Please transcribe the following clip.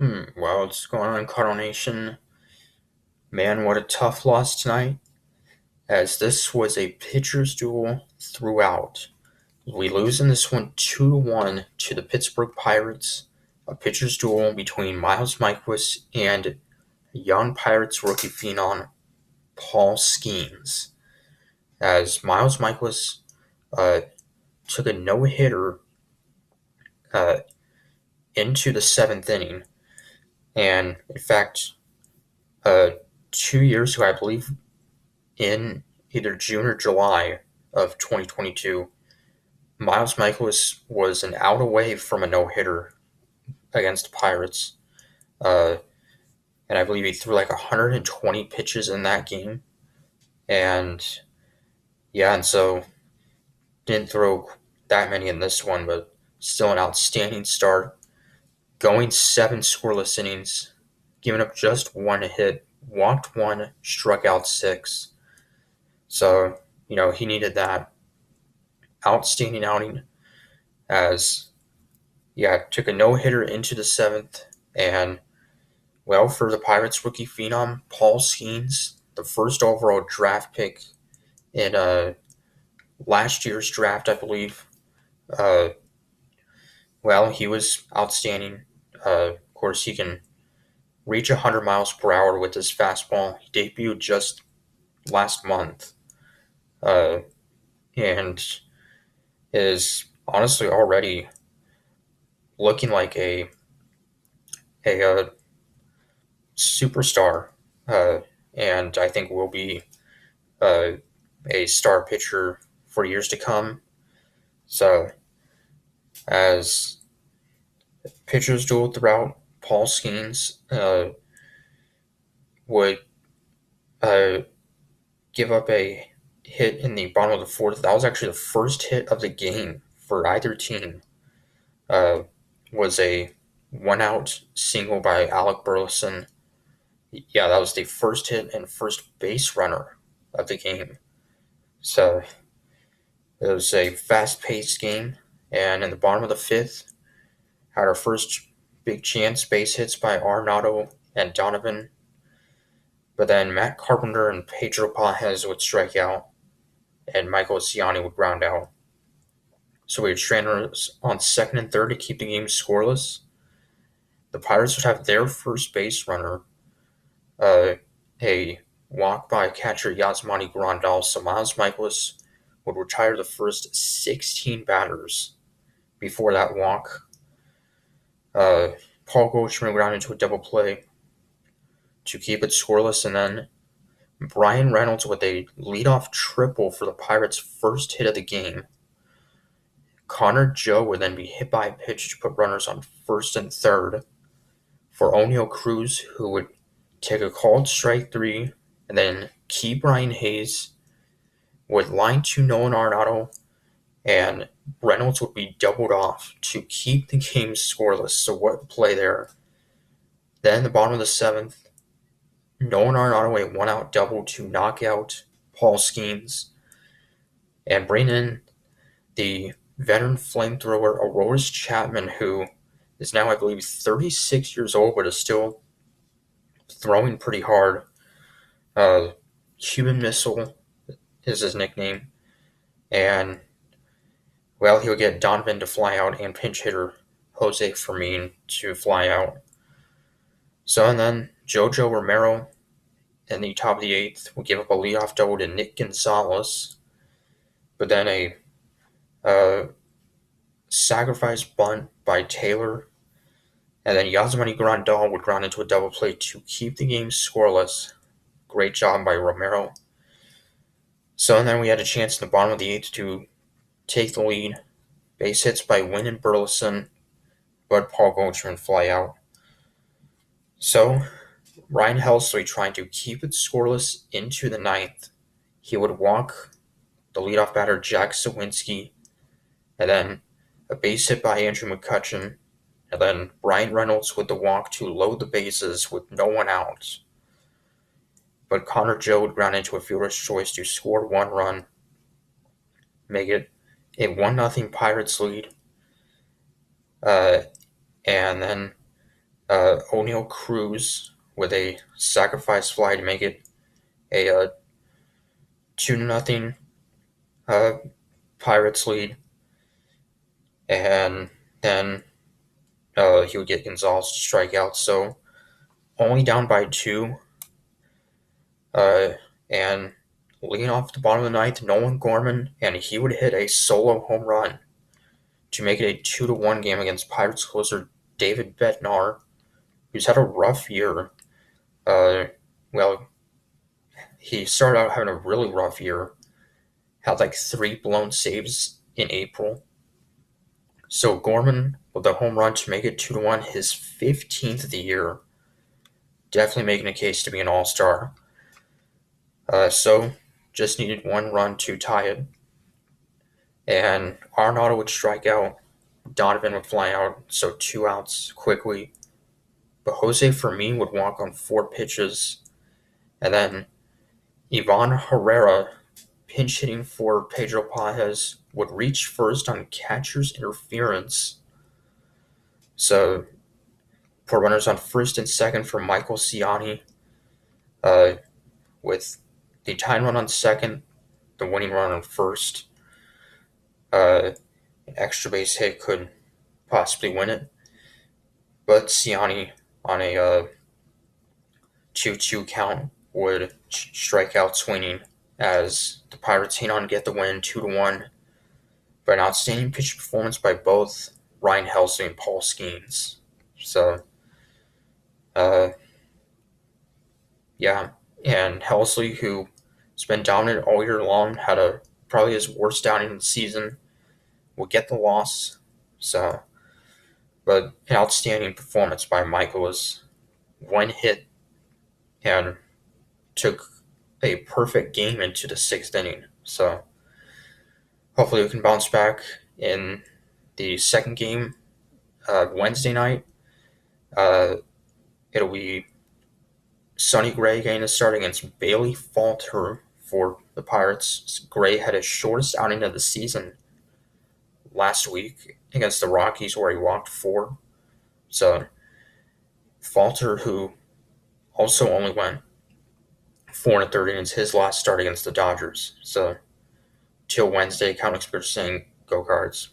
Well, what's going on, Cardinal Nation? Man, what a tough loss tonight, as this was a pitcher's duel throughout. We lose in this one 2-1 to the Pittsburgh Pirates, a pitcher's duel between Miles Michaelis and young Pirates rookie phenom Paul Skeens. As Miles Michaelis uh, took a no-hitter uh, into the seventh inning, and in fact, uh, 2 years ago, I believe in either June or July of 2022, Miles Michaelis was an out away from a no hitter against the Pirates. Uh, and I believe he threw like 120 pitches in that game. And yeah, and so didn't throw that many in this one, but still an outstanding start. Going 7 scoreless innings, giving up just one hit, walked one, struck out six. So, he needed that outstanding outing as took a no hitter into the seventh, and well, for the Pirates rookie phenom Paul Skeens, the first overall draft pick in last year's draft, I believe. Uh, well, he was outstanding. Of course, he can reach 100 miles per hour with his fastball. He debuted just last month, uh, and is honestly already looking like a superstar, uh, and I think will be uh, a star pitcher for years to come. So, as pitchers duel throughout, Paul Skeens would uh, give up a hit in the bottom of the fourth. That was actually the first hit of the game for either team. Was a one-out single by Alec Burleson. Yeah, that was the first hit and first base runner of the game. So it was a fast-paced game, and in the bottom of the fifth, had our first big chance base hits by Arenado and Donovan, but then Matt Carpenter and Pedro Pages would strike out, and Michael Ciani would ground out. So we had stranders on second and third to keep the game scoreless. The Pirates would have their first base runner, a walk by catcher Yasmani Grandal, so Miles Michaelis would retire the first 16 batters before that walk. Paul Goldschmidt would ground into a double play to keep it scoreless, and then Brian Reynolds with a leadoff triple for the Pirates' first hit of the game. Connor Joe would then be hit by a pitch to put runners on first and third for O'Neill Cruz, who would take a called strike three, and then Key Brian Hayes would line to Nolan Arenado, and Reynolds would be doubled off to keep the game scoreless. So what a play there. Then the bottom of the seventh, Nolan Arenado a one-out double to knock out Paul Skeens and bring in the veteran flamethrower Aroldis Chapman, who is now, I believe, 36 years old, but is still throwing pretty hard. Cuban Missile is his nickname. And, well, he'll get Donovan to fly out and pinch hitter Jose Fermin to fly out. So, and then Jojo Romero in the top of the eighth will give up a leadoff double to Nick Gonzalez, but then a sacrifice bunt by Taylor, and then Yasmani Grandal would ground into a double play to keep the game scoreless. Great job by Romero. So, and then we had a chance in the bottom of the eighth to take the lead. Base hits by Wynn and Burleson, but Paul Goldschmidt fly out. So, Ryan Helsley trying to keep it scoreless into the ninth. He would walk the leadoff batter Jack Sawinski, and then a base hit by Andrew McCutcheon, and then Brian Reynolds with the walk to load the bases with no one out. But Connor Joe would ground into a fielder's choice to score one run, make it a 1-0 Pirates lead. And then O'Neal Cruz with a sacrifice fly to make it a 2-0 uh, Pirates lead, and then he would get Gonzalez to strike out. So only down by two, and leading off the bottom of the ninth, Nolan Gorman, and he would hit a solo home run to make it a 2-1 game against Pirates closer David Bednar, who's had a rough year. Uh, well, he started out having a really rough year, had like 3 blown saves in April. So Gorman with a home run to make it 2-1, his 15th of the year, definitely making a case to be an all-star. So just needed 1 run to tie it, and Arenado would strike out, Donovan would fly out, so 2 outs quickly. But Jose Fermin would walk on 4 pitches, and then Ivan Herrera, pinch hitting for Pedro Pages, would reach first on catcher's interference. So, put runners on first and second for Michael Ciani, with the tying run on second, the winning run on first. An extra base hit could possibly win it, but Ciani on a 2-2 count would strike out swinging as the Pirates hang on to get the win 2-1. But an outstanding pitch performance by both Ryan Helsley and Paul Skeens. So, yeah, and Helsley, who's been dominant all year long, had probably his worst outing of the season, will get the loss. So, but an outstanding performance by Michaelis. 1 hit and took a perfect game into the 6th inning. So hopefully we can bounce back in the second game Wednesday night. It'll be Sonny Gray getting a start against Bailey Falter for the Pirates. Gray had his shortest outing of the season last week against the Rockies, where he walked 4. So Falter, who also only went 4 1/3 innings, his last start against the Dodgers. So till Wednesday, Count Experts saying go Cards.